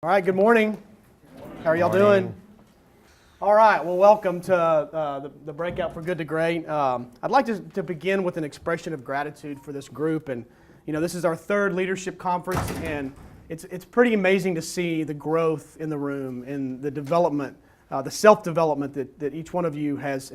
All right, good morning. How are y'all doing? All right, well, welcome to the Breakout for Good to Great. I'd like to begin with an expression of gratitude for this group. And, you know, this is our third leadership conference, and it's pretty amazing to see the growth in the room and the development, the self-development that each one of you has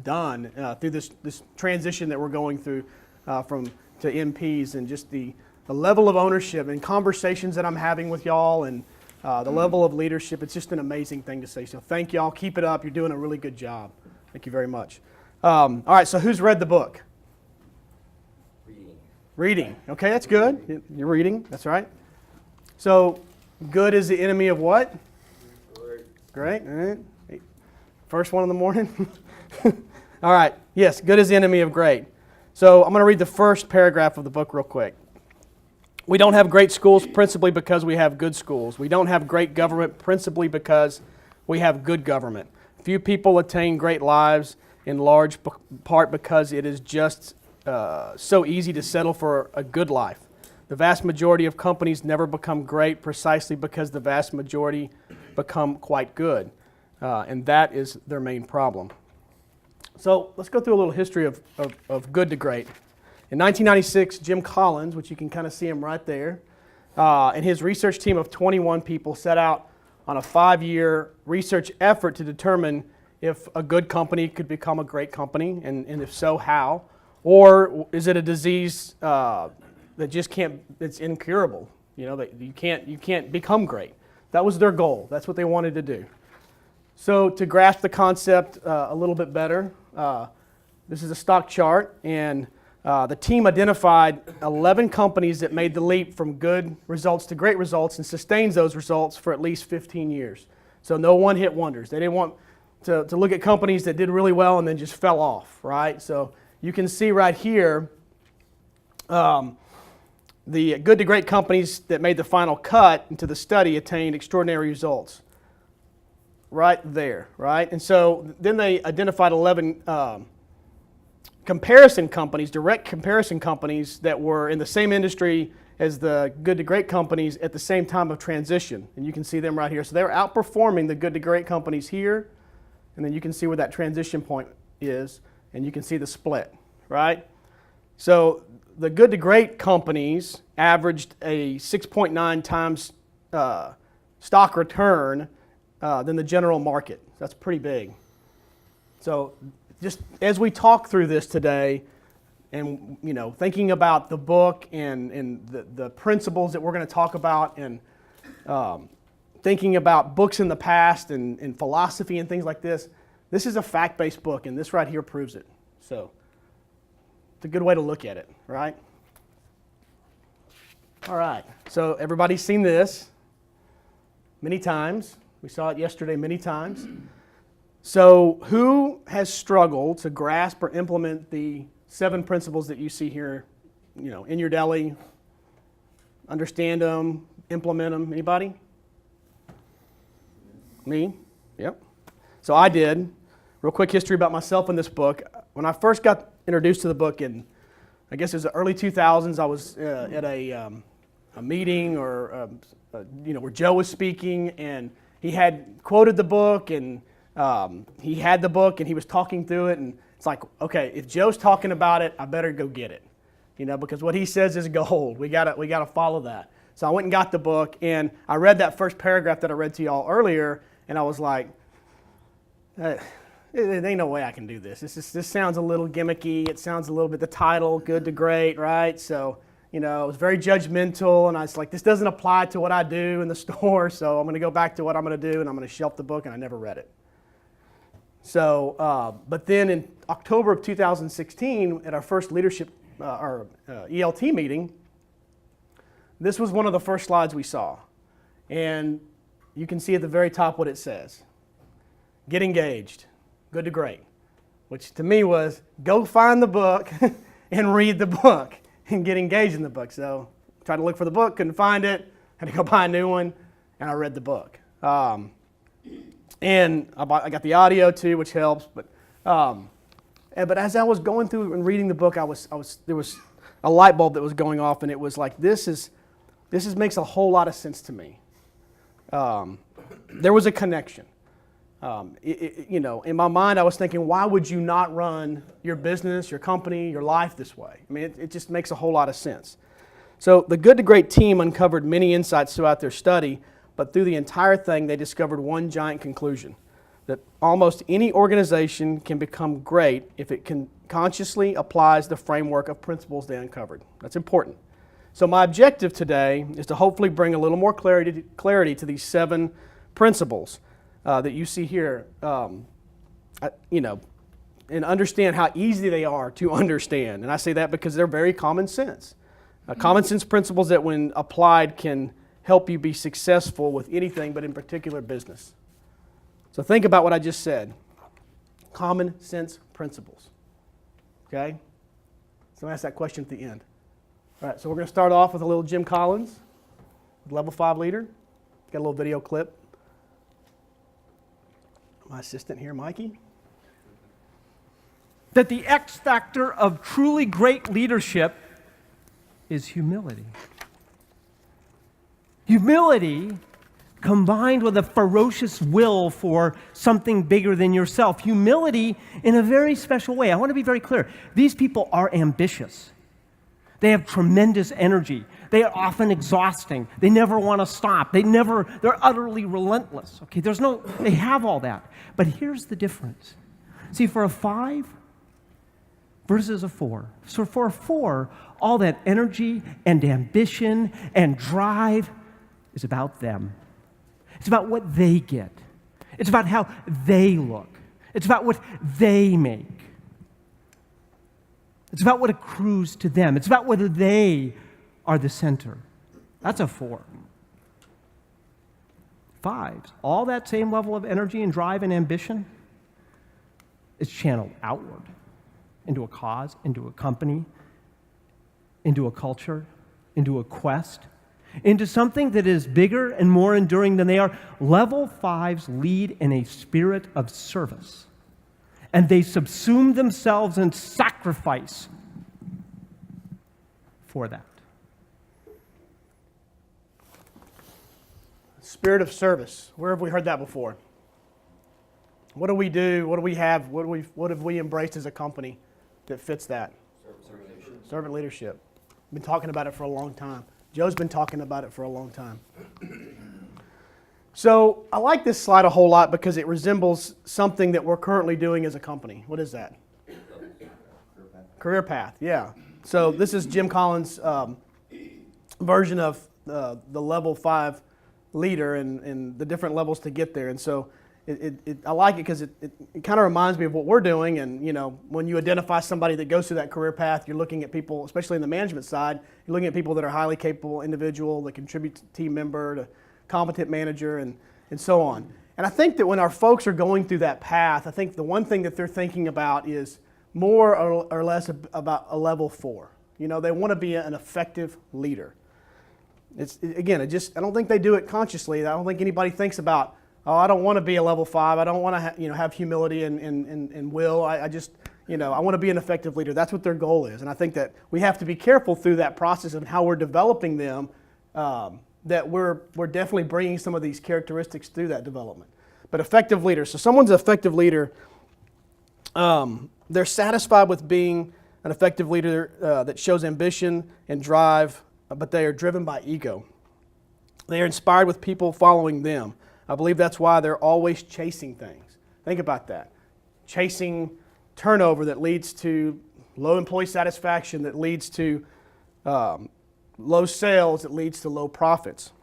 done through this transition that we're going through to MPs, and just the level of ownership and conversations that I'm having with y'all, and the level of leadership. It's just an amazing thing to say. So thank y'all. Keep it up. You're doing a really good job. Thank you very much. All right, so who's read the book? Reading. Okay, that's good. You're reading. That's right. So good is the enemy of what? Great. All right. First one in the morning. All right. Yes, good is the enemy of great. So I'm going to read the first paragraph of the book real quick. We don't have great schools principally because we have good schools. We don't have great government principally because we have good government. Few people attain great lives in large part because it is just so easy to settle for a good life. The vast majority of companies never become great precisely because the vast majority become quite good. And that is their main problem. So let's go through a little history of good to great. In 1996, Jim Collins, which you can kind of see him right there, and his research team of 21 people set out on a 5-year research effort to determine if a good company could become a great company, and if so, how? Or is it a disease that just it's incurable? You know, that you can't become great. That was their goal. That's what they wanted to do. So to grasp the concept a little bit better, this is a stock chart, and the team identified 11 companies that made the leap from good results to great results and sustains those results for at least 15 years. So no one-hit wonders. They didn't want to look at companies that did really well and then just fell off, right? So you can see right here the good to great companies that made the final cut into the study attained extraordinary results. Right there, right? And so then they identified 11 comparison companies, direct comparison companies that were in the same industry as the good to great companies at the same time of transition. And you can see them right here. So they were outperforming the good to great companies here. And then you can see where that transition point is. And you can see the split, right? So the good to great companies averaged a 6.9 times stock return than the general market. That's pretty big. So just as we talk through this today, and you know, thinking about the book and the principles that we're going to talk about, and thinking about books in the past and philosophy and things like this, this is a fact-based book, and this right here proves it. So it's a good way to look at it, right? All right. So everybody's seen this many times. We saw it yesterday many times. So who has struggled to grasp or implement the 7 principles that you see here, you know, in your deli? Understand them, implement them. Anybody? Me? Yep. So I did. Real quick history about myself in this book. When I first got introduced to the book in, I guess it was the early 2000s, I was at a meeting or you know, where Joe was speaking, and he had quoted the book, and he had the book, and he was talking through it, and it's like, okay, if Joe's talking about it, I better go get it, you know, because what he says is gold. We gotta follow that. So I went and got the book, and I read that first paragraph that I read to y'all earlier, and I was like, there ain't no way I can do this. This sounds a little gimmicky. It sounds a little bit, the title, good to great, right? So, you know, it was very judgmental, and I was like, this doesn't apply to what I do in the store, so I'm going to go back to what I'm going to do, and I'm going to shelf the book, and I never read it. So, but then in October of 2016, at our first leadership, our ELT meeting, this was one of the first slides we saw. And you can see at the very top what it says. Get engaged, good to great. Which to me was, go find the book and read the book and get engaged in the book. So tried to look for the book, couldn't find it, had to go buy a new one, and I read the book. And I got the audio too, which helps. But as I was going through and reading the book, there was a light bulb that was going off, and it was like, this makes a whole lot of sense to me. there was a connection. In my mind, I was thinking, why would you not run your business, your company, your life this way? I mean, it just makes a whole lot of sense. So the Good to Great team uncovered many insights throughout their study, but through the entire thing, they discovered one giant conclusion, that almost any organization can become great if it can consciously applies the framework of principles they uncovered. That's important. So my objective today is to hopefully bring a little more clarity to these 7 principles that you see here, and understand how easy they are to understand. And I say that because they're very common sense. Common sense principles that when applied can help you be successful with anything, but in particular business. So think about what I just said. Common sense principles. Okay? So I'm going to ask that question at the end. All right, so we're going to start off with a little Jim Collins, level 5 leader. Got a little video clip. My assistant here, Mikey. That the X factor of truly great leadership is humility. Humility combined with a ferocious will for something bigger than yourself. Humility in a very special way. I want to be very clear. These people are ambitious. They have tremendous energy. They are often exhausting. They never want to stop. They're utterly relentless. Okay, they have all that. But here's the difference. See, for a 5 versus a 4. So for a 4, all that energy and ambition and drive is about them. It's about what they get. It's about how they look. It's about what they make. It's about what accrues to them. It's about whether they are the center. That's a 4. 5s, all that same level of energy and drive and ambition is channeled outward into a cause, into a company, into a culture, into a quest, into something that is bigger and more enduring than they are. Level 5s lead in a spirit of service, and they subsume themselves and sacrifice for that. Spirit of service. Where have we heard that before? What do we do? What do we have? What have we embraced as a company that fits that? Servant leadership. Been talking about it for a long time. Joe's been talking about it for a long time. So I like this slide a whole lot because it resembles something that we're currently doing as a company. What is that? Career path, yeah. So this is Jim Collins' version of the level 5 leader and the different levels to get there. And so I like it because it kind of reminds me of what we're doing. And when you identify somebody that goes through that career path, you're looking at people, especially in the management side, you're looking at people that are highly capable individual, that contribute to team member, to competent manager, and so on. And I think that when our folks are going through that path, I think the one thing that they're thinking about is more or less about a level 4. They want to be an effective leader. I don't think they do it consciously. I don't think anybody thinks about, I don't want to be a level 5. I don't want to have humility and will. I want to be an effective leader. That's what their goal is. And I think that we have to be careful through that process of how we're developing them, that we're definitely bringing some of these characteristics through that development. But effective leaders. So someone's an effective leader, they're satisfied with being an effective leader that shows ambition and drive, but they are driven by ego. They are inspired with people following them. I believe that's why they're always chasing things. Think about that. Chasing turnover that leads to low employee satisfaction, that leads to low sales, that leads to low profits.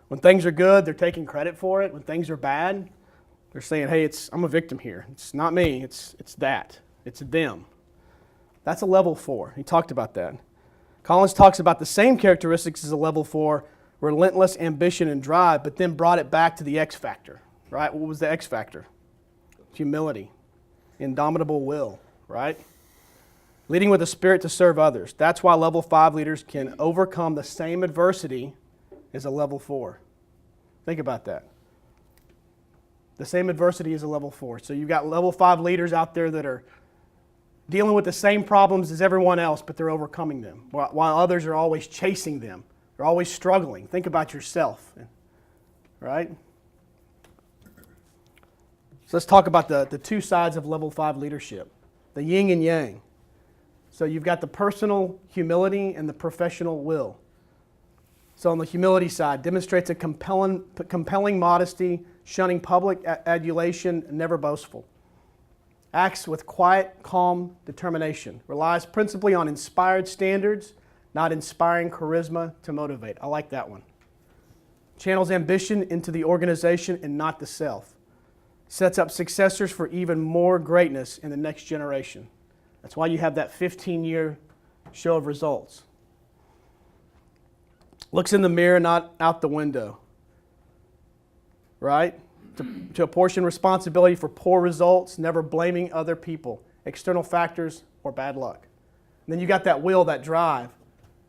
When things are good, they're taking credit for it. When things are bad, they're saying, hey, I'm a victim here. It's not me, it's that. It's them. That's a level 4. He talked about that. Collins talks about the same characteristics as a level 4, relentless ambition and drive, but then brought it back to the X factor, right? What was the X factor? Humility, indomitable will, right? Leading with a spirit to serve others. That's why level 5 leaders can overcome the same adversity as a level 4. Think about that. The same adversity as a level 4. So you've got level 5 leaders out there that are dealing with the same problems as everyone else, but they're overcoming them, while others are always chasing them. They're always struggling. Think about yourself. right? So let's talk about the two sides of level 5 leadership, the yin and yang. So you've got the personal humility and the professional will. So on the humility side, demonstrates a compelling modesty, shunning public adulation, never boastful. Acts with quiet, calm determination. Relies principally on inspired standards, not inspiring charisma to motivate. I like that one. Channels ambition into the organization and not the self. Sets up successors for even more greatness in the next generation. That's why you have that 15-year show of results. Looks in the mirror, not out the window. Right? To apportion responsibility for poor results, never blaming other people, external factors, or bad luck. And then you got that will, that drive.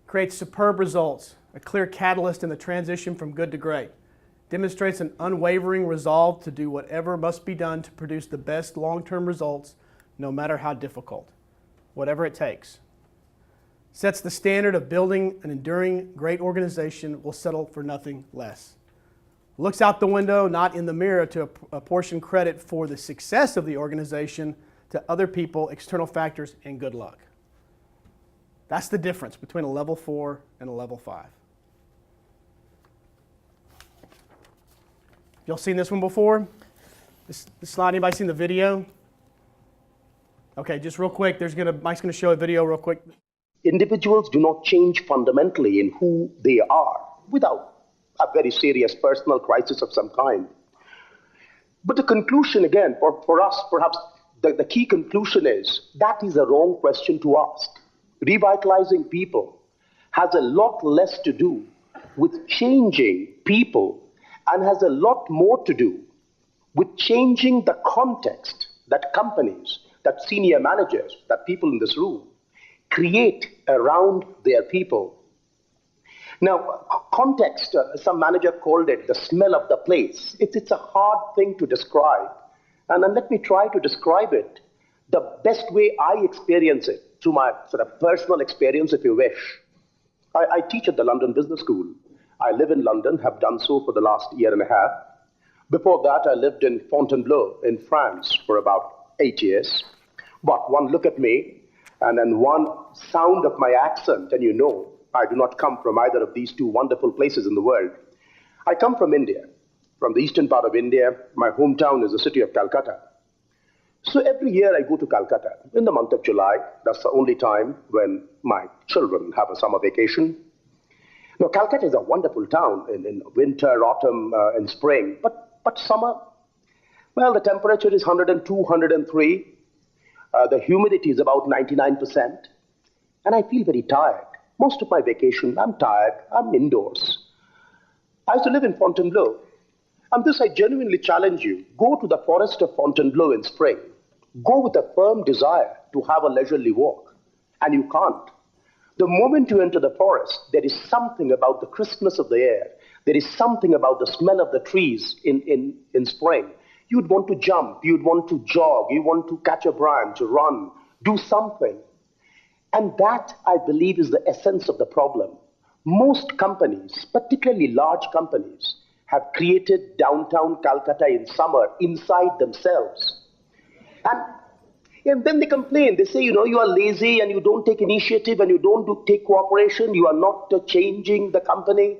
Creates superb results, a clear catalyst in the transition from good to great. Demonstrates an unwavering resolve to do whatever must be done to produce the best long-term results, no matter how difficult, whatever it takes. Sets the standard of building an enduring great organization, will settle for nothing less. Looks out the window, not in the mirror, to apportion credit for the success of the organization to other people, external factors, and good luck. That's the difference between a level 4 and a level 5. Y'all seen this one before? This slide, anybody seen the video? Okay, just real quick, Mike's gonna show a video real quick. Individuals do not change fundamentally in who they are without a very serious personal crisis of some kind. But the conclusion, again, for us, perhaps the key conclusion is that is a wrong question to ask. Revitalizing people has a lot less to do with changing people and has a lot more to do with changing the context that companies, that senior managers, that people in this room create around their people. Now, context, some manager called it the smell of the place. It's a hard thing to describe. And then let me try to describe it the best way I experience it, through my sort of personal experience, if you wish. I teach at the London Business School. I live in London, have done so for the last year and a half. Before that, I lived in Fontainebleau in France for about 8 years. But one look at me, and then one sound of my accent, and you know I do not come from either of these two wonderful places in the world. I come from India, from the eastern part of India. My hometown is the city of Calcutta. So every year I go to Calcutta in the month of July. That's the only time when my children have a summer vacation. Now, Calcutta is a wonderful town in winter, autumn, and spring. But summer, well, the temperature is 102, 103. The humidity is about 99%. And I feel very tired. Most of my vacation, I'm tired. I'm indoors. I used to live in Fontainebleau. And this I genuinely challenge you. Go to the forest of Fontainebleau in spring. Go with a firm desire to have a leisurely walk. And you can't. The moment you enter the forest, there is something about the crispness of the air. There is something about the smell of the trees in spring. You'd want to jump. You'd want to jog. You want to catch a branch, run, do something. And that, I believe, is the essence of the problem. Most companies, particularly large companies, have created downtown Calcutta in summer inside themselves. And then they complain. They say, you are lazy and you don't take initiative and you don't take cooperation. You are not changing the company.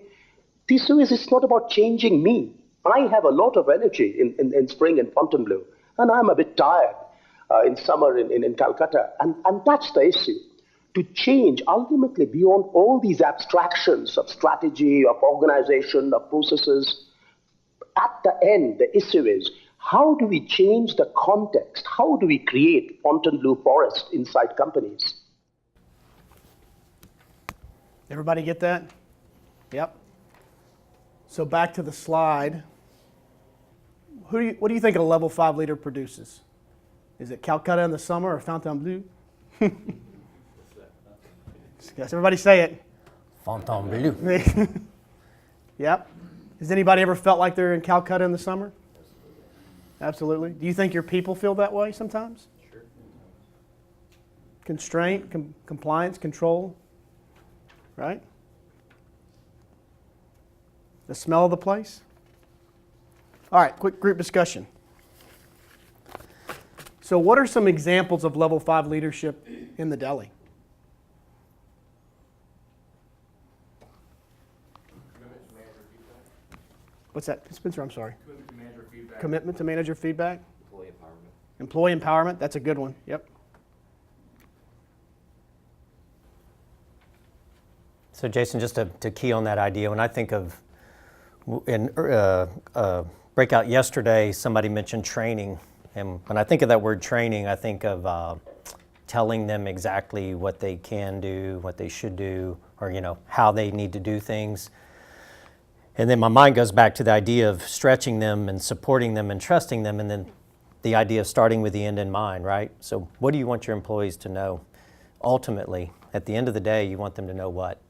The issue is, it's not about changing me. I have a lot of energy in spring in Fontainebleau, and I'm a bit tired in summer in Calcutta. And that's the issue. To change ultimately beyond all these abstractions of strategy, of organization, of processes, at the end, the issue is, how do we change the context? How do we create Fontainebleau forest inside companies? Everybody get that? Yep. So back to the slide. What do you think a level 5 leader produces? Is it Calcutta in the summer or Fontainebleau? Yes, everybody say it. Fontainebleau. Yep. Has anybody ever felt like they're in Calcutta in the summer? Absolutely. Do you think your people feel that way sometimes? Sure. Constraint, compliance, control, right? The smell of the place. All right, quick group discussion. So what are some examples of level 5 leadership in the deli? What's that? Spencer, I'm sorry. Commitment to manager feedback. Commitment to manager feedback. Employee empowerment. Employee empowerment, that's a good one. Yep. So Jason, just to key on that idea, when I think of in Breakout yesterday, somebody mentioned training. And when I think of that word training, I think of telling them exactly what they can do, what they should do, or how they need to do things. And then my mind goes back to the idea of stretching them and supporting them and trusting them, and then the idea of starting with the end in mind, right? So what do you want your employees to know? Ultimately, at the end of the day, you want them to know what?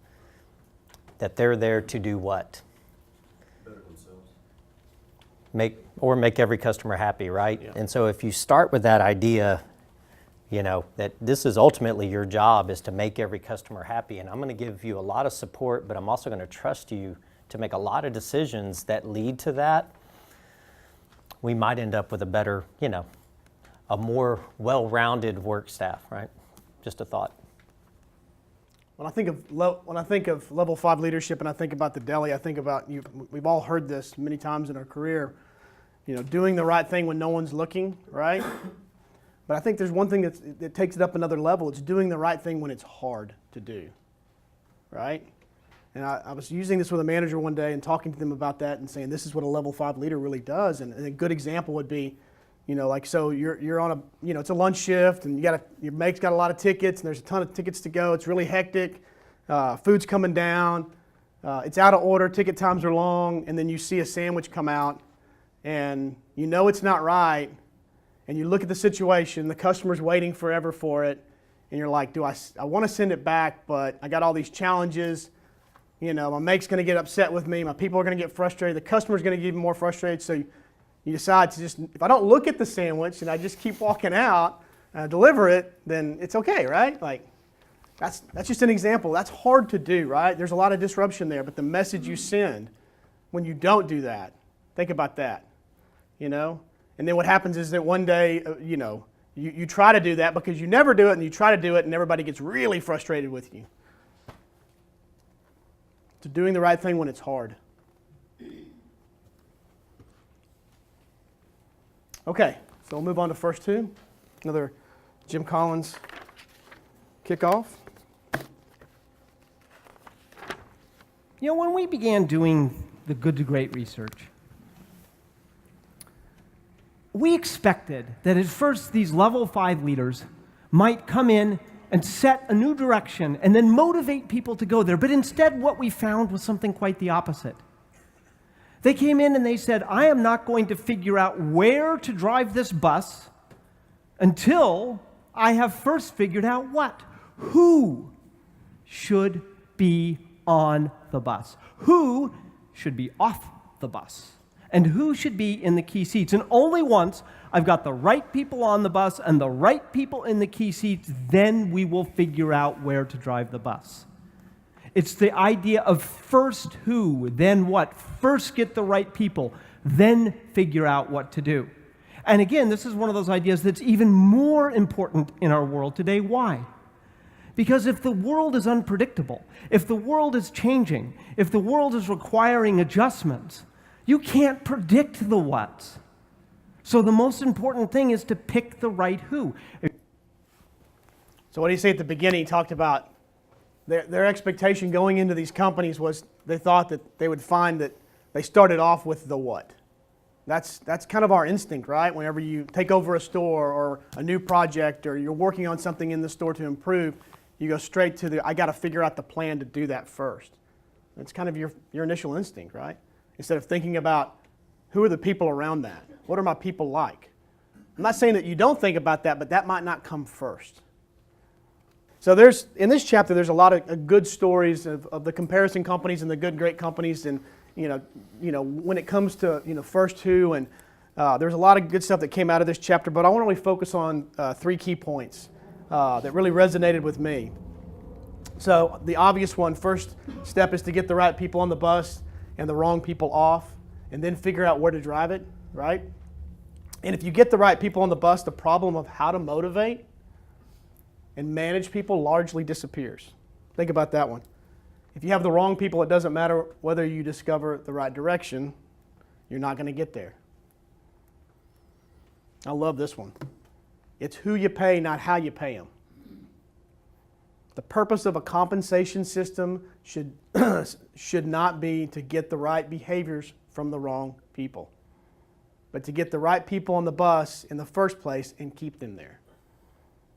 That they're there to do what? Better themselves. Make every customer happy, right? Yeah. And so if you start with that idea, that this is ultimately your job, is to make every customer happy, and I'm going to give you a lot of support, but I'm also going to trust you to make a lot of decisions that lead to that, we might end up with a better, a more well-rounded work staff, right? Just a thought. When I think of level 5 leadership and I think about the deli, I think about we've all heard this many times in our career, doing the right thing when no one's looking, right? But I think there's one thing that takes it up another level. It's doing the right thing when it's hard to do, right? And I was using this with a manager one day and talking to them about that and saying this is what a level 5 leader really does. And a good example would be, so you're on it's a lunch shift and your mate's got a lot of tickets and there's a ton of tickets to go. It's really hectic. Food's coming down. It's out of order. Ticket times are long. And then you see a sandwich come out and it's not right. And you look at the situation. The customer's waiting forever for it. And you're like, I want to send it back, but I got all these challenges. My mate's going to get upset with me. My people are going to get frustrated. The customer's going to get even more frustrated. So you decide to if I don't look at the sandwich and I just keep walking out, deliver it, then it's okay, right? Like, that's just an example. That's hard to do, right? There's a lot of disruption there, but the message you send when you don't do that, think about that, And then what happens is that one day, you try to do that because you never do it, and you try to do it, and everybody gets really frustrated with you. To doing the right thing when it's hard. Okay, so we'll move on to first two. Another Jim Collins kickoff. When we began doing the Good to Great research, we expected that at first these level 5 leaders might come in and set a new direction and then motivate people to go there. But instead, what we found was something quite the opposite. They came in and they said, I am not going to figure out where to drive this bus until I have first figured out what? Who should be on the bus? Who should be off the bus? And who should be in the key seats? And only once I've got the right people on the bus and the right people in the key seats, then we will figure out where to drive the bus. It's the idea of first who, then what. First get the right people, then figure out what to do. And again, this is one of those ideas that's even more important in our world today. Why? Because if the world is unpredictable, if the world is changing, if the world is requiring adjustments, you can't predict the what. So the most important thing is to pick the right who. So what do you say at the beginning? He talked about their expectation going into these companies was they thought that they would find that they started off with the what. That's kind of our instinct, right? Whenever you take over a store or a new project or you're working on something in the store to improve, you go straight to I got to figure out the plan to do that first. It's kind of your initial instinct, right? Instead of thinking about who are the people around that? What are my people like? I'm not saying that you don't think about that, but that might not come first. So in this chapter, there's a lot of good stories of the comparison companies and the good, great companies, and when it comes to first who, and there's a lot of good stuff that came out of this chapter. But I want to really focus on 3 key points that really resonated with me. So the obvious one, first step is to get the right people on the bus and the wrong people off. and then figure out where to drive it, right? And if you get the right people on the bus, the problem of how to motivate and manage people largely disappears. Think about that one. If you have the wrong people, it doesn't matter whether you discover the right direction, you're not going to get there. I love this one. It's who you pay, not how you pay them. The purpose of a compensation system should not be to get the right behaviors from the wrong people, but to get the right people on the bus in the first place and keep them there.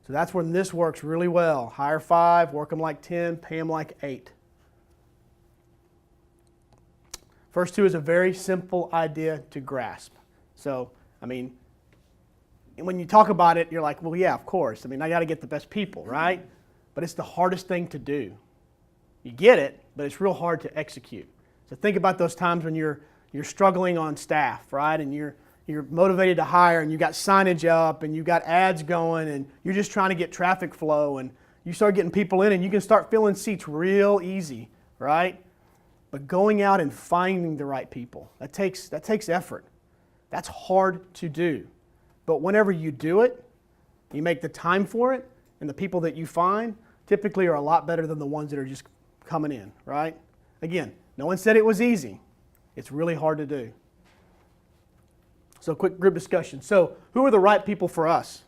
So that's when this works really well. Hire 5, work them like 10, pay them like 8. First 2 is a very simple idea to grasp. So, I mean, when you talk about it, you're like, well, yeah, of course. I mean, I got to get the best people, right? But it's the hardest thing to do. You get it, but it's real hard to execute. So think about those times when you're struggling on staff, right? And you're motivated to hire, and you got signage up, and you got ads going, and you're just trying to get traffic flow, and you start getting people in, and you can start filling seats real easy, right? But going out and finding the right people, that takes effort. That's hard to do. But whenever you do it, you make the time for it, and the people that you find typically are a lot better than the ones that are just coming in, right? Again, no one said it was easy. It's really hard to do. So quick group discussion. So who are the right people for us?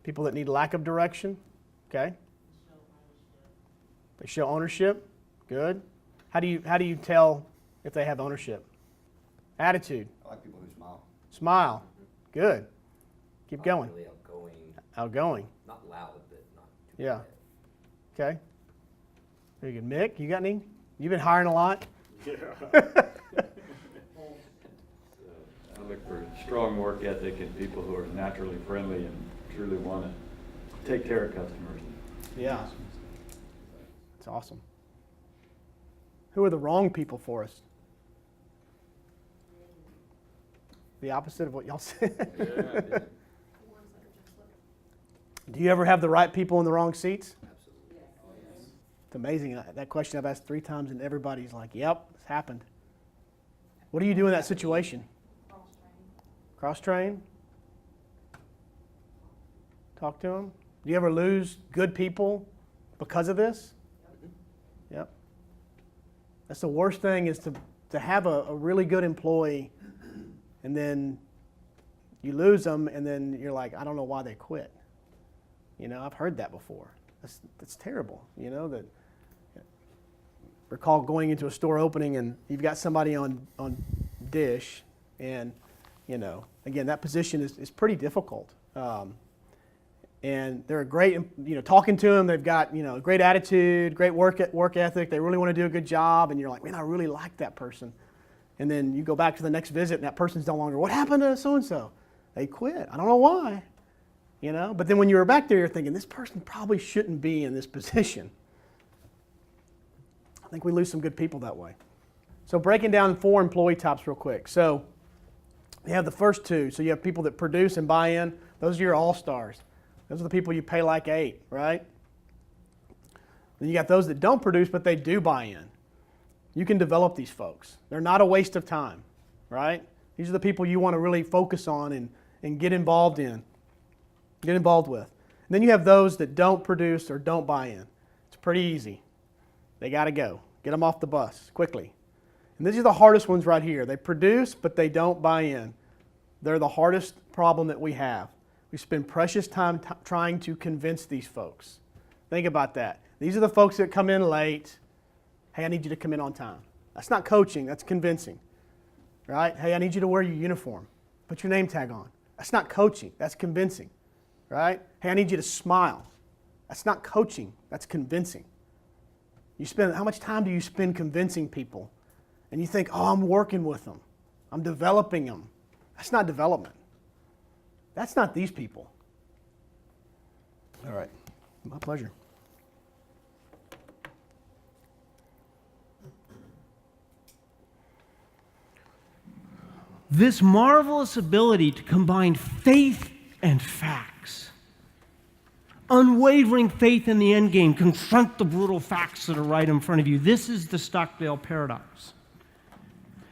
People that need lack of direction, okay? They show ownership, good. How do you tell if they have ownership? Attitude. I like people who smile. Smile, good. Keep going. Really outgoing. Outgoing, Not loud, but not too yeah. quiet. Okay. Very good. Mick, you got any? You've been hiring a lot? I look for strong work ethic and people who are naturally friendly and truly want to take care of customers. Yeah. That's awesome. Who are the wrong people for us? The opposite of what y'all said. Do you ever have the right people in the wrong seats? It's amazing. That question I've asked 3 times, and everybody's like, yep, it's happened. What do you do in that situation? Cross-train? Talk to them? Do you ever lose good people because of this? Yep. That's the worst thing, is to have a really good employee, and then you lose them, and then you're like, I don't know why they quit. You know, I've heard that before. That's terrible, you know, that recall going into a store opening and you've got somebody on dish, and, you know, again, that position is pretty difficult. And they're a great, you know, talking to them, they've got, you know, great attitude, great work ethic, they really want to do a good job, and you're like, man, I really like that person. And then you go back to the next visit, and that person's no longer, what happened to so-and-so? They quit. I don't know why. You know, but then when you were back there, you're thinking, this person probably shouldn't be in this position. I think we lose some good people that way. So breaking down 4 employee types real quick. So you have the first 2. So you have people that produce and buy in. Those are your all-stars. Those are the people you pay like 8, right? Then you got those that don't produce, but they do buy in. You can develop these folks. They're not a waste of time, right? These are the people you want to really focus on and get involved in. Get involved with. And then you have those that don't produce or don't buy in. It's pretty easy. They got to go. Get them off the bus quickly. And these are the hardest ones right here. They produce, but they don't buy in. They're the hardest problem that we have. We spend precious time trying to convince these folks. Think about that. These are the folks that come in late. Hey, I need you to come in on time. That's not coaching, that's convincing. Right? Hey, I need you to wear your uniform. Put your name tag on. That's not coaching, that's convincing. Right? Hey, I need you to smile. That's not coaching, that's convincing. How much time do you spend convincing people? And you think, oh, I'm working with them. I'm developing them. That's not development. That's not these people. All right. My pleasure. This marvelous ability to combine faith and facts. Unwavering faith in the end game. Confront the brutal facts that are right in front of you. This is the Stockdale paradox.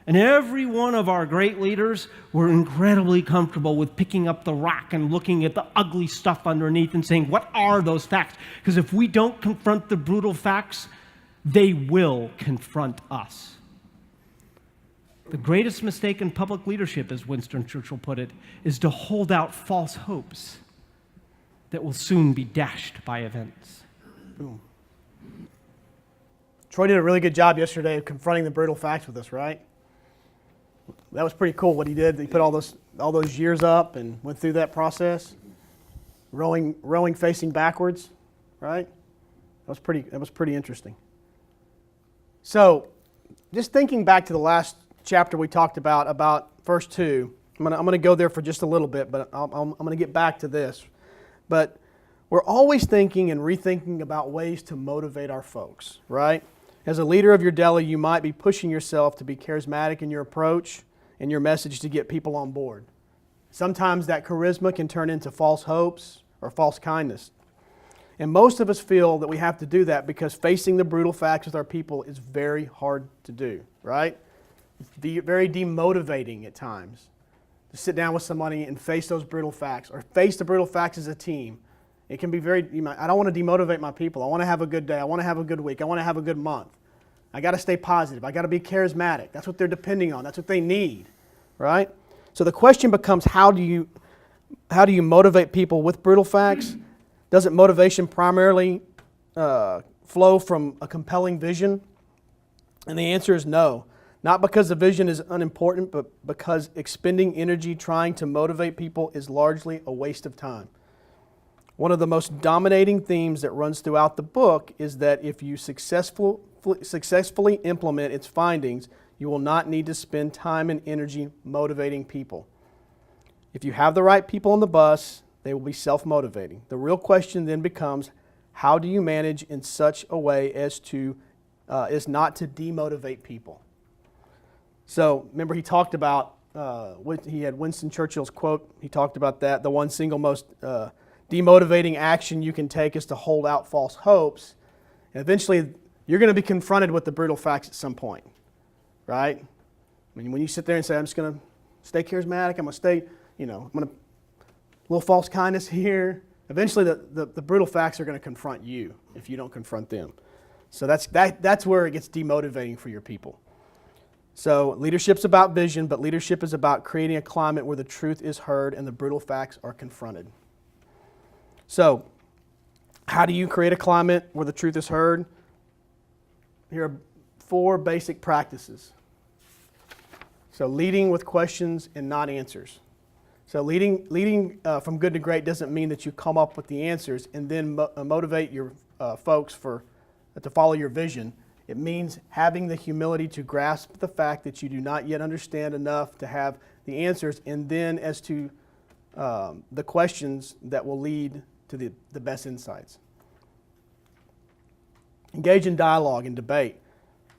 And every one of our great leaders were incredibly comfortable with picking up the rock and looking at the ugly stuff underneath and saying, what are those facts? Because if we don't confront the brutal facts, they will confront us. The greatest mistake in public leadership, as Winston Churchill put it, is to hold out false hopes that will soon be dashed by events. Boom. Troy did a really good job yesterday of confronting the brutal facts with us, right? That was pretty cool what he did. He put all those years up and went through that process, rowing facing backwards, right? That was pretty interesting. So, just thinking back to the last chapter we talked about verse 2. I'm gonna go there for just a little bit, but I'm gonna get back to this. But we're always thinking and rethinking about ways to motivate our folks, right? As a leader of your deli, you might be pushing yourself to be charismatic in your approach and your message to get people on board. Sometimes that charisma can turn into false hopes or false kindness. And most of us feel that we have to do that because facing the brutal facts with our people is very hard to do, right? It's very demotivating at times to sit down with somebody and face those brutal facts or face the brutal facts as a team. It can be I don't want to demotivate my people. I want to have a good day. I want to have a good week. I want to have a good month. I got to stay positive. I got to be charismatic. That's what they're depending on. That's what they need, right? So the question becomes, how do you motivate people with brutal facts? Doesn't motivation primarily flow from a compelling vision? And the answer is no. Not because the vision is unimportant, but because expending energy trying to motivate people is largely a waste of time. One of the most dominating themes that runs throughout the book is that if you successfully implement its findings, you will not need to spend time and energy motivating people. If you have the right people on the bus, they will be self-motivating. The real question then becomes, how do you manage in such a way as not to demotivate people? So remember he talked about, he had Winston Churchill's quote, he talked about that, the one single most demotivating action you can take is to hold out false hopes. And eventually, you're going to be confronted with the brutal facts at some point, right? I mean, when you sit there and say, I'm just going to stay charismatic, I'm going to stay, I'm going to, a little false kindness here. Eventually, the brutal facts are going to confront you if you don't confront them. So that's where it gets demotivating for your people. So leadership's about vision, but leadership is about creating a climate where the truth is heard and the brutal facts are confronted. So, how do you create a climate where the truth is heard? Here are 4 basic practices. So, leading with questions and not answers. So, leading from good to great doesn't mean that you come up with the answers and then motivate your folks to follow your vision. It means having the humility to grasp the fact that you do not yet understand enough to have the answers, and then as to the questions that will lead to the best insights. Engage in dialogue and debate.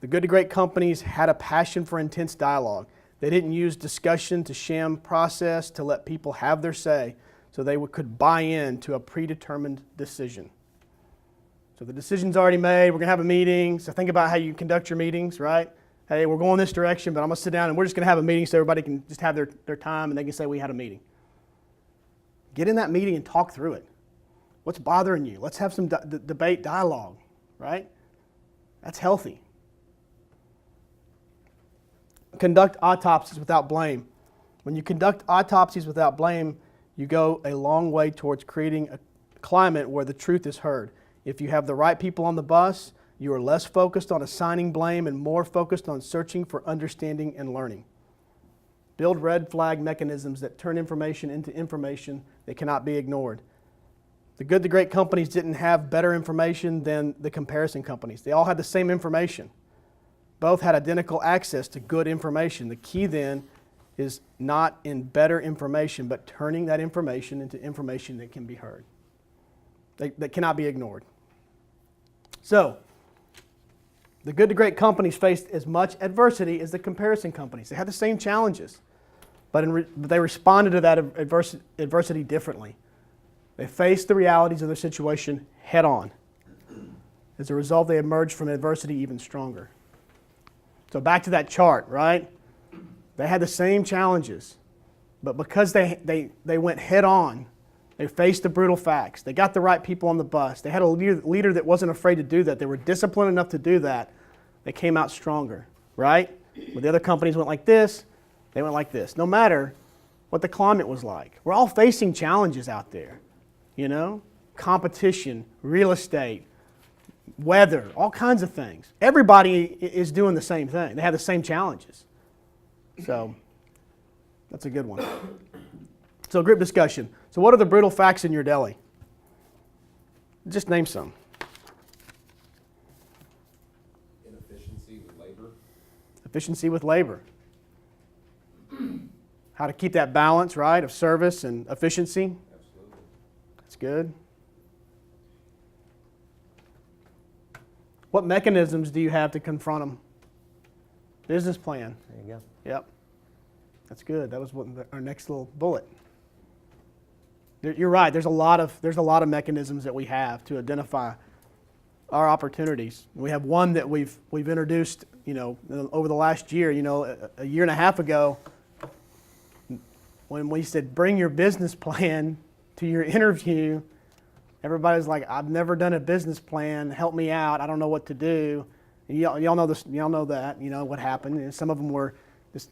The good to great companies had a passion for intense dialogue. They didn't use discussion to sham process to let people have their say so they could buy in to a predetermined decision. So the decision's already made. We're going to have a meeting. So think about how you conduct your meetings, right? Hey, we're going this direction, but I'm going to sit down and we're just going to have a meeting so everybody can just have their time and they can say we had a meeting. Get in that meeting and talk through it. What's bothering you? Let's have some debate, dialogue, right? That's healthy. Conduct autopsies without blame. When you conduct autopsies without blame, you go a long way towards creating a climate where the truth is heard. If you have the right people on the bus, you are less focused on assigning blame and more focused on searching for understanding and learning. Build red flag mechanisms that turn information into information that cannot be ignored. The good to great companies didn't have better information than the comparison companies. They all had the same information. Both had identical access to good information. The key then is not in better information, but turning that information into information that can be heard, that cannot be ignored. So, the good to great companies faced as much adversity as the comparison companies. They had the same challenges, but they responded to that adversity differently. They faced the realities of their situation head on. As a result, they emerged from adversity even stronger. So back to that chart, right? They had the same challenges, but because they went head on, they faced the brutal facts. They got the right people on the bus. They had a leader that wasn't afraid to do that. They were disciplined enough to do that. They came out stronger, right? When the other companies went like this, they went like this. No matter what the climate was like. We're all facing challenges out there, you know? Competition, real estate, weather, all kinds of things. Everybody is doing the same thing. They have the same challenges. So that's a good one. So group discussion. So what are the brutal facts in your deli? Just name some. Inefficiency with labor. Efficiency with labor. How to keep that balance, right, of service and efficiency. Absolutely. That's good. What mechanisms do you have to confront them? Business plan. There you go. Yep. That's good. That was our next little bullet. You're right. There's a lot of mechanisms that we have to identify our opportunities. We have one that we've introduced, over the last year. A year and a half ago, when we said bring your business plan to your interview, everybody's like, "I've never done a business plan. Help me out. I don't know what to do." And y'all know this. Y'all know that. You know what happened. And some of them were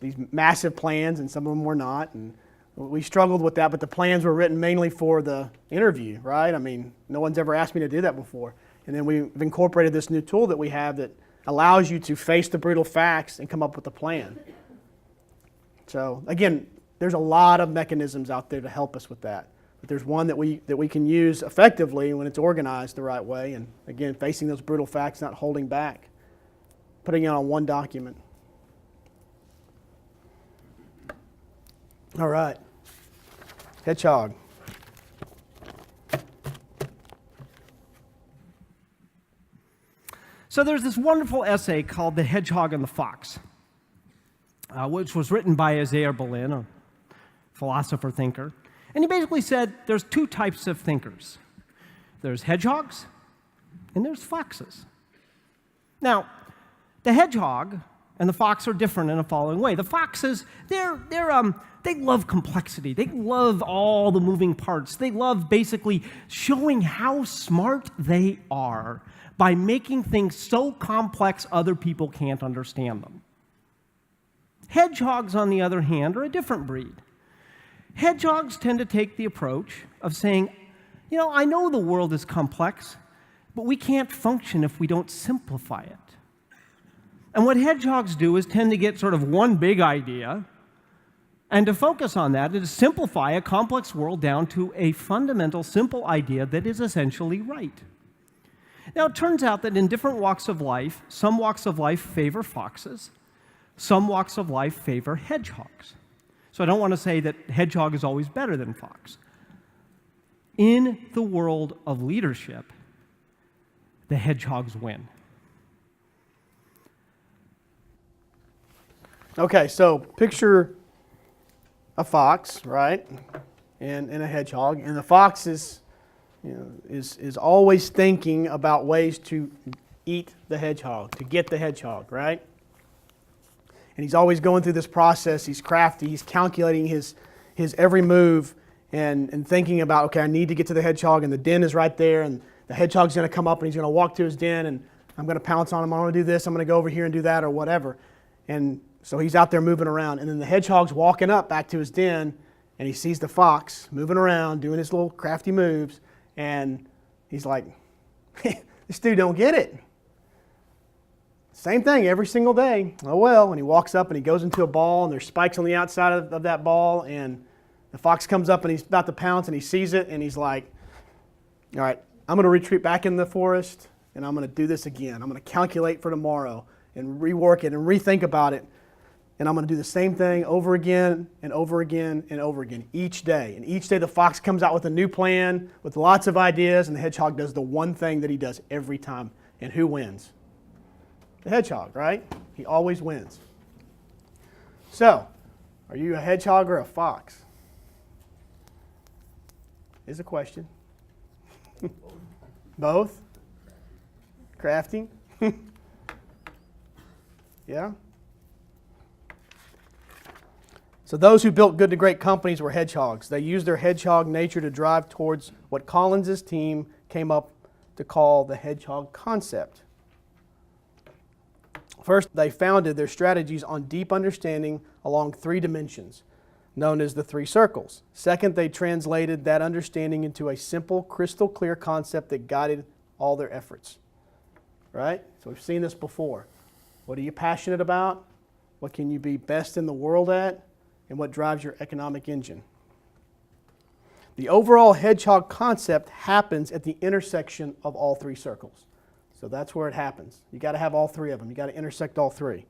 these massive plans, and some of them were not. And we struggled with that. But the plans were written mainly for the interview, right? I mean, no one's ever asked me to do that before. And then we've incorporated this new tool that we have that allows you to face the brutal facts and come up with a plan. So again, there's a lot of mechanisms out there to help us with that. But there's one that we can use effectively when it's organized the right way. And again, facing those brutal facts, not holding back, putting it on one document. All right. Hedgehog. So there's this wonderful essay called The Hedgehog and the Fox, which was written by Isaiah Berlin, a philosopher thinker. And he basically said there's two types of thinkers. There's hedgehogs and there's foxes. Now, the hedgehog and the fox are different in the following way. The foxes, they love complexity. They love all the moving parts. They love basically showing how smart they are by making things so complex other people can't understand them. Hedgehogs, on the other hand, are a different breed. Hedgehogs tend to take the approach of saying, I know the world is complex, but we can't function if we don't simplify it. And what hedgehogs do is tend to get sort of one big idea and to focus on that and to simplify a complex world down to a fundamental, simple idea that is essentially right. Now, it turns out that in different walks of life, some walks of life favor foxes, some walks of life favor hedgehogs. So I don't want to say that hedgehog is always better than fox. In the world of leadership, the hedgehogs win. Okay, so picture a fox, right, and a hedgehog, and the fox is always thinking about ways to eat the hedgehog, to get the hedgehog, right? And he's always going through this process. He's crafty. He's calculating his every move and thinking about, okay, I need to get to the hedgehog, and the den is right there, and the hedgehog's going to come up, and he's going to walk to his den, and I'm going to pounce on him. I'm going to do this. I'm going to go over here and do that, or whatever. And so he's out there moving around, and then the hedgehog's walking up back to his den, and he sees the fox moving around, doing his little crafty moves, and he's like, this dude don't get it. Same thing every single day. Oh well, and he walks up and he goes into a ball, and there's spikes on the outside of that ball, and the fox comes up and he's about to pounce, and he sees it, and he's like, all right, I'm going to retreat back in the forest, and I'm going to do this again. I'm going to calculate for tomorrow and rework it and rethink about it, and I'm going to do the same thing over again and over again and over again each day. And each day the fox comes out with a new plan with lots of ideas, and the hedgehog does the one thing that he does every time. And who wins? The hedgehog, right? He always wins. So, are you a hedgehog or a fox? Is a question. Both? Crafty? Yeah? So those who built good to great companies were hedgehogs. They used their hedgehog nature to drive towards what Collins' team came up to call the hedgehog concept. First, they founded their strategies on deep understanding along 3 dimensions, known as the 3 circles. Second, they translated that understanding into a simple, crystal clear concept that guided all their efforts. Right? So we've seen this before. What are you passionate about? What can you be best in the world at? And what drives your economic engine? The overall hedgehog concept happens at the intersection of all 3 circles. So that's where it happens. You got to have all 3 of them. You got to intersect all 3.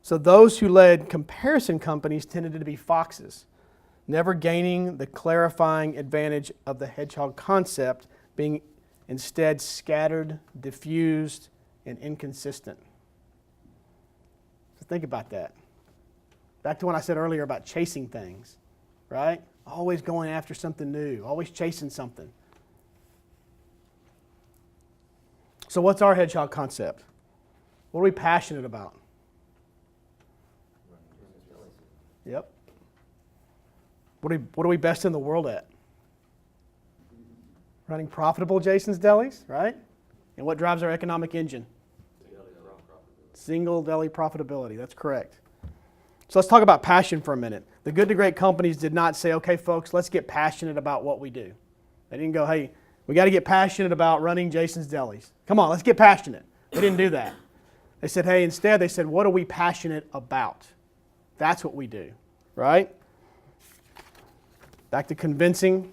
So those who led comparison companies tended to be foxes, never gaining the clarifying advantage of the hedgehog concept, being instead scattered, diffused, and inconsistent. So think about that. Back to what I said earlier about chasing things, right? Always going after something new, always chasing something. So what's our hedgehog concept? What are we passionate about? Yep. What are we best in the world at? Running profitable Jason's Delis, right? And what drives our economic engine? Single deli profitability. That's correct. So let's talk about passion for a minute. The good to great companies did not say, okay, folks, let's get passionate about what we do. They didn't go, hey, we got to get passionate about running Jason's Delis. Come on, let's get passionate. They didn't do that. They said, hey, instead they said, what are we passionate about? That's what we do, right? Back to convincing.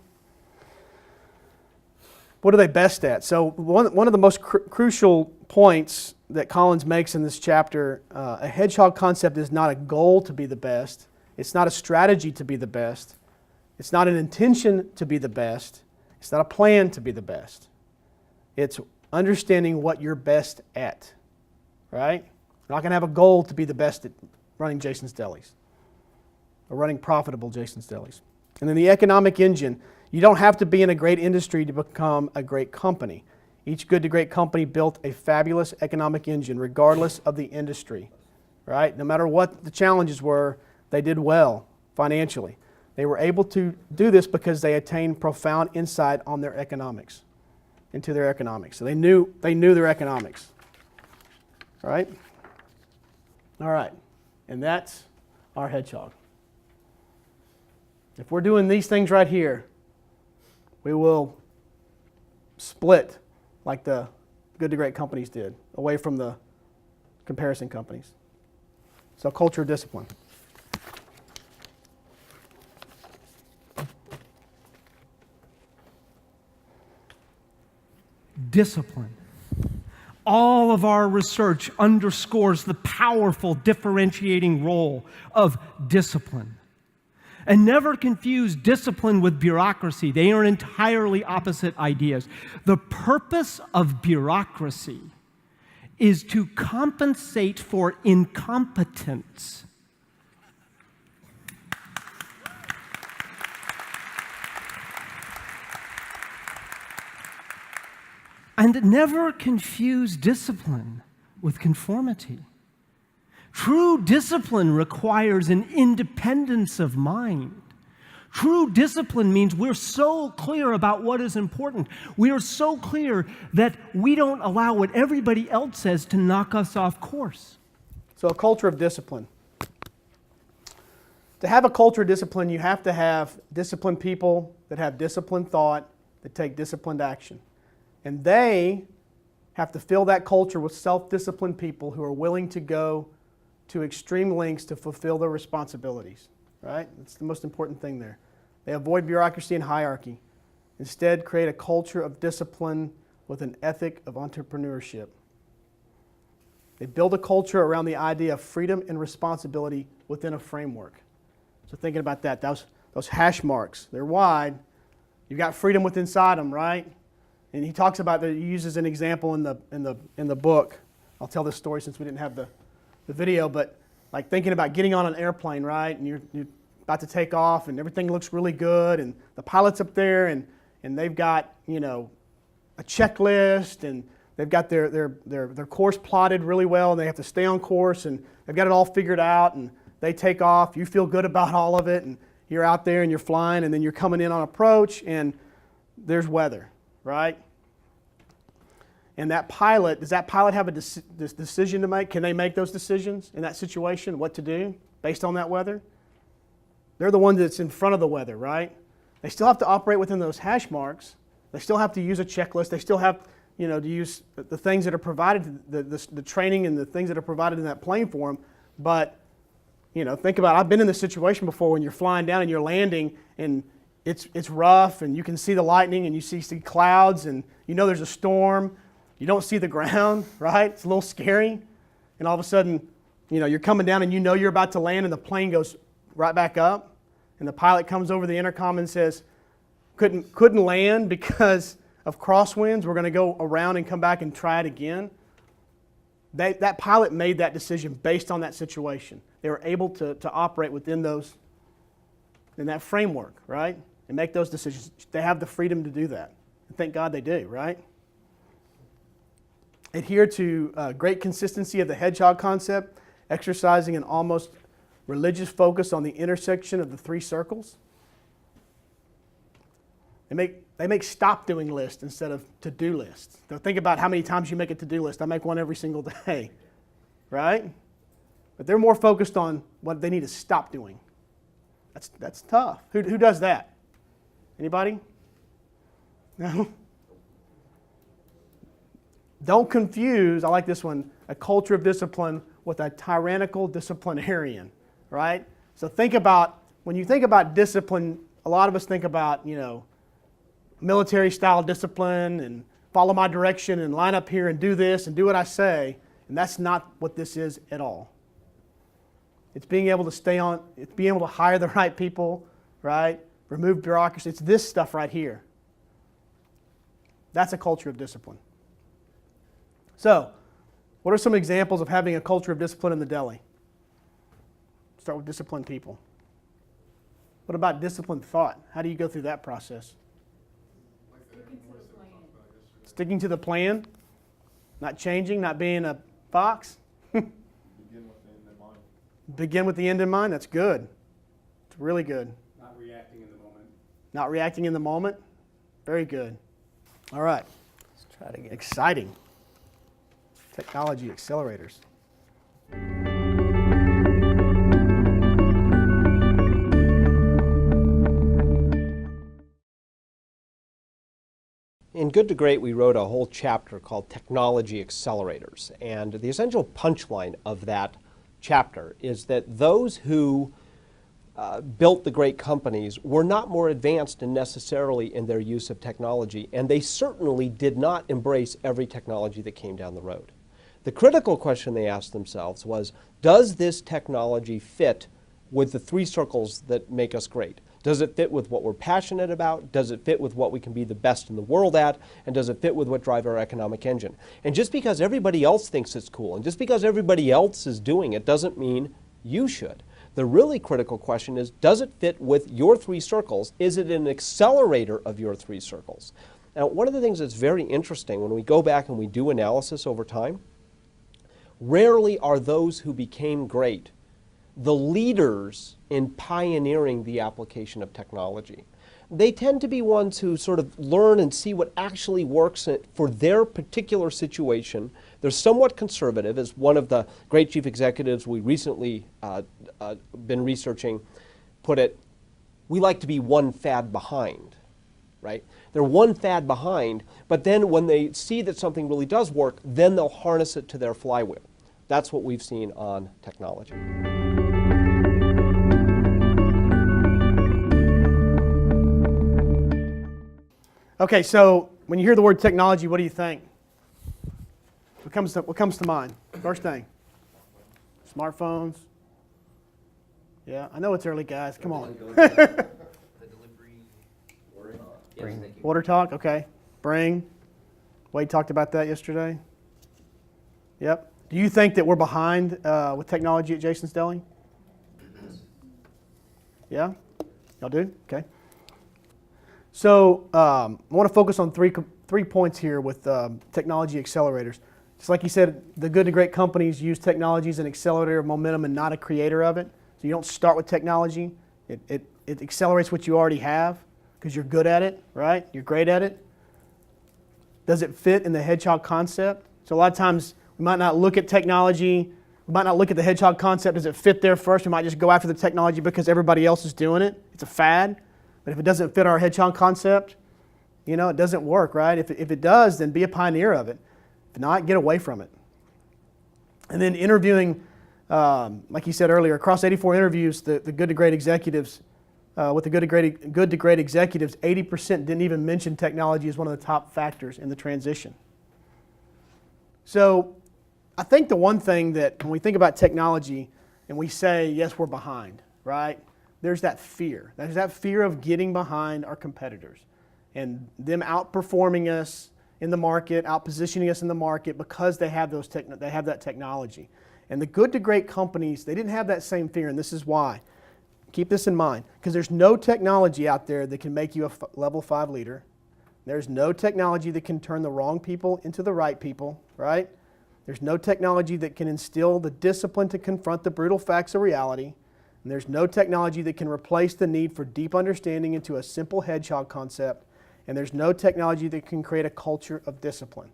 What are they best at? So one of the most crucial points that Collins makes in this chapter, a hedgehog concept is not a goal to be the best. It's not a strategy to be the best. It's not an intention to be the best. It's not a plan to be the best. It's understanding what you're best at, right? You're not going to have a goal to be the best at running Jason's Delis or running profitable Jason's Delis. And then the economic engine, you don't have to be in a great industry to become a great company. Each good to great company built a fabulous economic engine regardless of the industry, right? No matter what the challenges were, they did well financially. They were able to do this because they attained profound insight on their economics, into their economics. So they knew their economics, right? All right, and that's our hedgehog. If we're doing these things right here, we will split like the good to great companies did, away from the comparison companies. So culture of discipline. Discipline. All of our research underscores the powerful differentiating role of discipline. And never confuse discipline with bureaucracy. They are entirely opposite ideas. The purpose of bureaucracy is to compensate for incompetence. And never confuse discipline with conformity. True discipline requires an independence of mind. True discipline means we're so clear about what is important. We are so clear that we don't allow what everybody else says to knock us off course. So a culture of discipline. To have a culture of discipline, you have to have disciplined people that have disciplined thought, that take disciplined action. And they have to fill that culture with self-disciplined people who are willing to go to extreme lengths to fulfill their responsibilities, right? That's the most important thing there. They avoid bureaucracy and hierarchy. Instead, create a culture of discipline with an ethic of entrepreneurship. They build a culture around the idea of freedom and responsibility within a framework. So thinking about that, those hash marks, they're wide. You've got freedom within inside them, right? And he talks about that. He uses an example in the book. I'll tell this story since we didn't have the video, but like thinking about getting on an airplane, right? And you're about to take off, and everything looks really good, and the pilot's up there, and they've got a checklist, and they've got their course plotted really well, and they have to stay on course, and they've got it all figured out, and they take off, you feel good about all of it, and you're out there and you're flying, and then you're coming in on approach, and there's weather, right? And that pilot, does that pilot have a decision to make? Can they make those decisions in that situation, what to do based on that weather? They're the one that's in front of the weather, right? They still have to operate within those hash marks. They still have to use a checklist. They still have, to use the things that are provided, the training and the things that are provided in that plane for them. But, think about it. I've been in this situation before when you're flying down and you're landing and it's rough and you can see the lightning and you see clouds and there's a storm. You don't see the ground, right? It's a little scary. And all of a sudden, you're coming down and you're about to land and the plane goes right back up. And the pilot comes over the intercom and says, couldn't land because of crosswinds. We're going to go around and come back and try it again. That pilot made that decision based on that situation. They were able to operate within in that framework, right? And make those decisions. They have the freedom to do that. And thank God they do, right? Adhere to great consistency of the hedgehog concept, exercising an almost religious focus on the intersection of the three circles. They make stop doing lists instead of to-do lists. So think about how many times you make a to-do list. I make one every single day, right? But they're more focused on what they need to stop doing. That's tough. Who does that? Anybody? No? Don't confuse, I like this one, a culture of discipline with a tyrannical disciplinarian, right? So when you think about discipline, a lot of us think about, military style discipline and follow my direction and line up here and do this and do what I say. And that's not what this is at all. It's being able to it's being able to hire the right people, right? Remove bureaucracy. It's this stuff right here. That's a culture of discipline. So, what are some examples of having a culture of discipline in the deli? Start with disciplined people. What about disciplined thought? How do you go through that process? Sticking to the plan, not changing, not being a fox. Begin with the end in mind. That's good. It's really good. Not reacting in the moment. Not reacting in the moment. Very good. All right. Let's try it again. Exciting. Technology accelerators. In Good to Great, we wrote a whole chapter called Technology Accelerators. And the essential punchline of that chapter is that those who built the great companies were not more advanced necessarily in their use of technology, and they certainly did not embrace every technology that came down the road. The critical question they asked themselves was, does this technology fit with the three circles that make us great? Does it fit with what we're passionate about? Does it fit with what we can be the best in the world at? And does it fit with what drives our economic engine? And just because everybody else thinks it's cool, and just because everybody else is doing it, doesn't mean you should. The really critical question is, does it fit with your three circles? Is it an accelerator of your three circles? Now, one of the things that's very interesting when we go back and we do analysis over time, rarely are those who became great the leaders in pioneering the application of technology. They tend to be ones who sort of learn and see what actually works for their particular situation. They're somewhat conservative, as one of the great chief executives we recently been researching put it. We like to be one fad behind, right? They're one fad behind, but then when they see that something really does work, then they'll harness it to their flywheel. That's what we've seen on technology. Okay, so when you hear the word technology, what do you think? What comes to mind? First thing. Smartphones. Yeah, I know it's early, guys. Come on. The delivery. Order talk. Okay. Bring. Wade talked about that yesterday. Yep. Do you think that we're behind with technology at Jason's Deli? Yeah? Y'all do? Okay. So I want to focus on three points here with technology accelerators. Just like you said, the good to great companies use technology as an accelerator of momentum and not a creator of it. So you don't start with technology. It accelerates what you already have because you're good at it, right? You're great at it. Does it fit in the hedgehog concept? So a lot of times we might not look at technology, we might not look at the hedgehog concept. Does it fit there first? We might just go after the technology because everybody else is doing it. It's a fad. But if it doesn't fit our hedgehog concept, it doesn't work, right? If it does, then be a pioneer of it. If not, get away from it. And then interviewing, like you said earlier, across 84 interviews, the good to great executives, with the good to great executives, 80% didn't even mention technology as one of the top factors in the transition. So I think the one thing that when we think about technology and we say, yes, we're behind, right? There's that fear. There's that fear of getting behind our competitors and them outperforming us in the market, outpositioning us in the market because they have that technology. And the good to great companies, they didn't have that same fear, and this is why. Keep this in mind, because there's no technology out there that can make you a level 5 leader. There's no technology that can turn the wrong people into the right people, right? There's no technology that can instill the discipline to confront the brutal facts of reality. And there's no technology that can replace the need for deep understanding into a simple hedgehog concept. And there's no technology that can create a culture of discipline.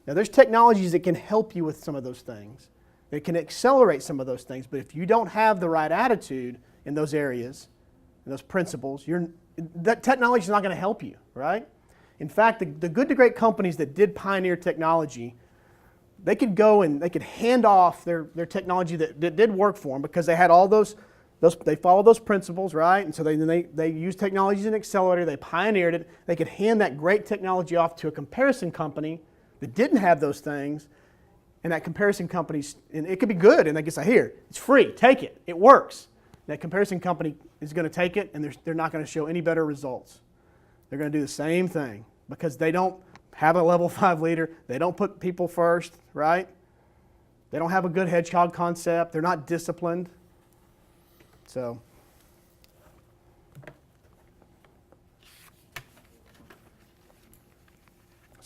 Now, there's technologies that can help you with some of those things. They can accelerate some of those things. But if you don't have the right attitude in those areas, in those principles, that technology is not going to help you, right? In fact, the good to great companies that did pioneer technology, they could go and they could hand off their technology that did work for them because they had all those they followed those principles, right? And so they used technology as an accelerator. They pioneered it. They could hand that great technology off to a comparison company that didn't have those things, and that comparison company, and it could be good, and they could say, here, it's free, take it, it works. That comparison company is going to take it, and they're not going to show any better results. They're going to do the same thing because they don't have a level 5 leader. They don't put people first, right? They don't have a good hedgehog concept. They're not disciplined. So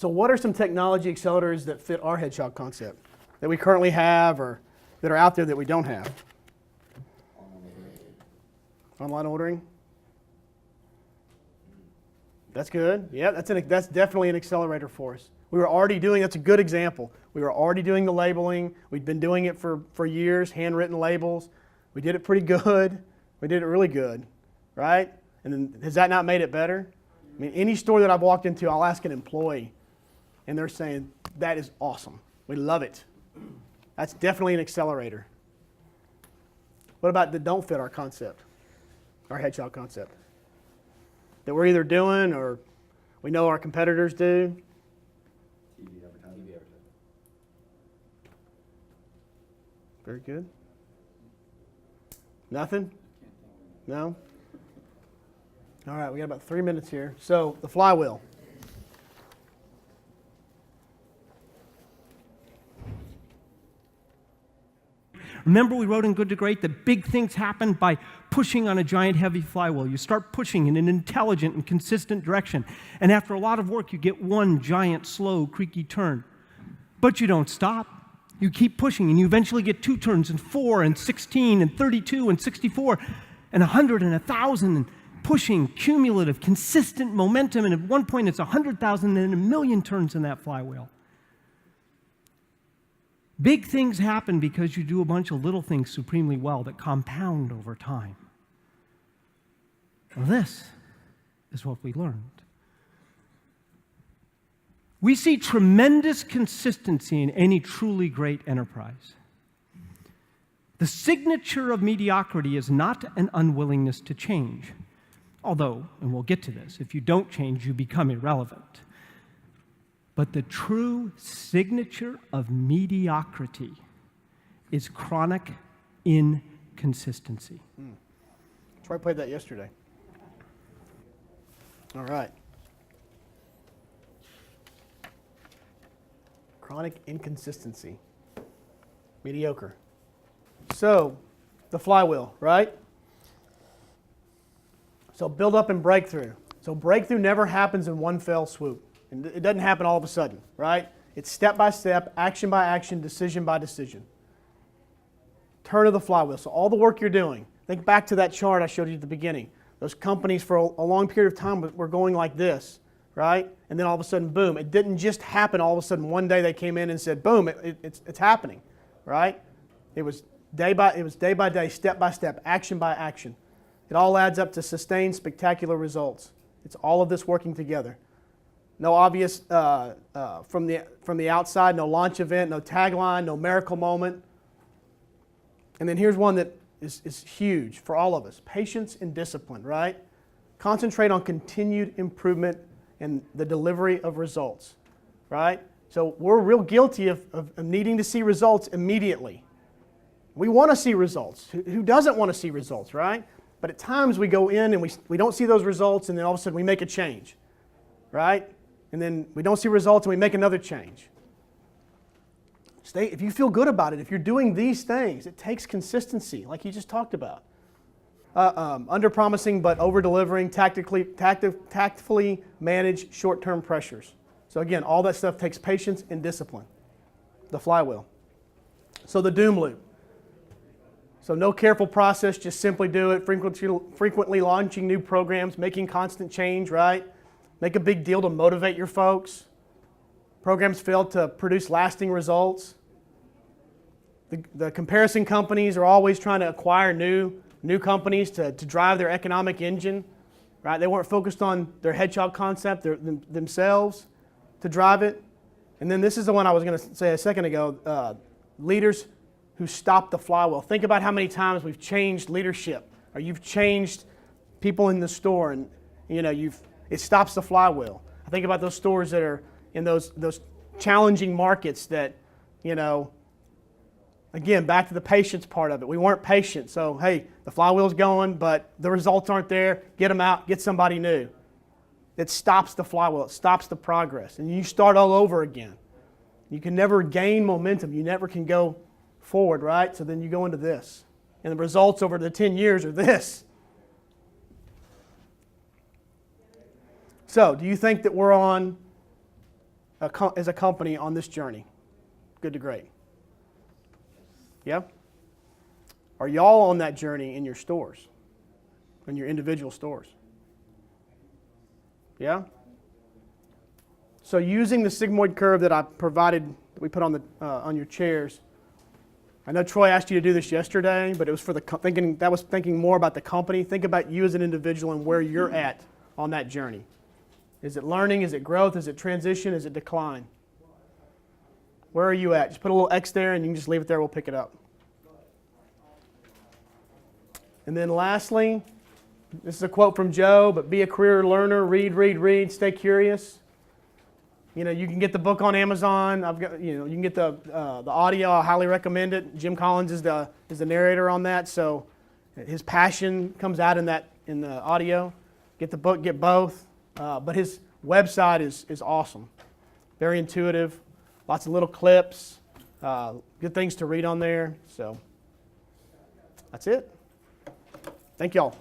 what are some technology accelerators that fit our hedgehog concept that we currently have or that are out there that we don't have? Online ordering. That's good. Yeah, that's definitely an accelerator for us. We were already doing, that's a good example. We were already doing the labeling. We'd been doing it for years, handwritten labels. We did it pretty good. We did it really good, right? And then has that not made it better? I mean, any store that I've walked into, I'll ask an employee, and they're saying, that is awesome. We love it. That's definitely an accelerator. What about that don't fit our concept, our hedgehog concept? That we're either doing or we know our competitors do? TV advertising. Very good. Nothing? No? All right, we got about 3 minutes here. So, the flywheel. Remember we wrote in Good to Great that big things happen by pushing on a giant heavy flywheel. You start pushing in an intelligent and consistent direction. And after a lot of work, you get one giant, slow, creaky turn. But you don't stop. You keep pushing, and you eventually get 2 turns, and 4, and 16, and 32, and 64, and 100, and 1,000, and pushing, cumulative, consistent momentum, and at one point it's 100,000 and 1,000,000 turns in that flywheel. Big things happen because you do a bunch of little things supremely well that compound over time. Well, this is what we learned. We see tremendous consistency in any truly great enterprise. The signature of mediocrity is not an unwillingness to change. Although, and we'll get to this, if you don't change, you become irrelevant. But the true signature of mediocrity is chronic inconsistency. Troy played that yesterday. All right. Chronic inconsistency. Mediocre. So, the flywheel, right? So, build up and breakthrough. So, breakthrough never happens in one fell swoop. And it doesn't happen all of a sudden, right? It's step by step, action by action, decision by decision. Turn of the flywheel. So all the work you're doing, think back to that chart I showed you at the beginning. Those companies for a long period of time were going like this, right? And then all of a sudden, boom. It didn't just happen all of a sudden. One day they came in and said, boom, it's happening, right? It was day by day, step by step, action by action. It all adds up to sustained, spectacular results. It's all of this working together. No obvious from the outside, no launch event, no tagline, no miracle moment. And then here's one that is huge for all of us. Patience and discipline, right? Concentrate on continued improvement and the delivery of results, right? So we're real guilty of needing to see results immediately. We want to see results. Who doesn't want to see results, right? But at times we go in and we don't see those results, and then all of a sudden we make a change, right? And then we don't see results and we make another change. If you feel good about it, if you're doing these things, it takes consistency, like you just talked about. Under-promising but over-delivering, tactfully manage short-term pressures. So again, all that stuff takes patience and discipline. The flywheel. So the doom loop. So no careful process, just simply do it. Frequently launching new programs, making constant change, right? Make a big deal to motivate your folks. Programs fail to produce lasting results. The comparison companies are always trying to acquire new companies to drive their economic engine, right? They weren't focused on their hedgehog concept themselves to drive it. And then this is the one I was going to say a second ago, leaders who stop the flywheel. Think about how many times we've changed leadership, or you've changed people in the store, and it stops the flywheel. I think about those stores that are in those challenging markets that, again, back to the patience part of it. We weren't patient, so hey, the flywheel's going, but the results aren't there. Get them out, get somebody new. It stops the flywheel, it stops the progress, and you start all over again. You can never gain momentum, you never can go forward, right? So then you go into this. And the results over the 10 years are this. So, do you think that we're on, as a company, on this journey? Good to great. Yeah? Are y'all on that journey in your stores? In your individual stores? Yeah? So using the sigmoid curve that I provided, that we put on your chairs, I know Troy asked you to do this yesterday, but it was for thinking more about the company. Think about you as an individual and where you're at on that journey. Is it learning? Is it growth? Is it transition? Is it decline? Where are you at? Just put a little X there and you can just leave it there. We'll pick it up. And then lastly, this is a quote from Joe, but be a career learner. Read. Stay curious. You can get the book on Amazon. You can get the audio. I highly recommend it. Jim Collins is the narrator on that, so his passion comes out in the audio. Get the book, get both. But his website is awesome. Very intuitive. Lots of little clips. Good things to read on there. So that's it. Thank y'all.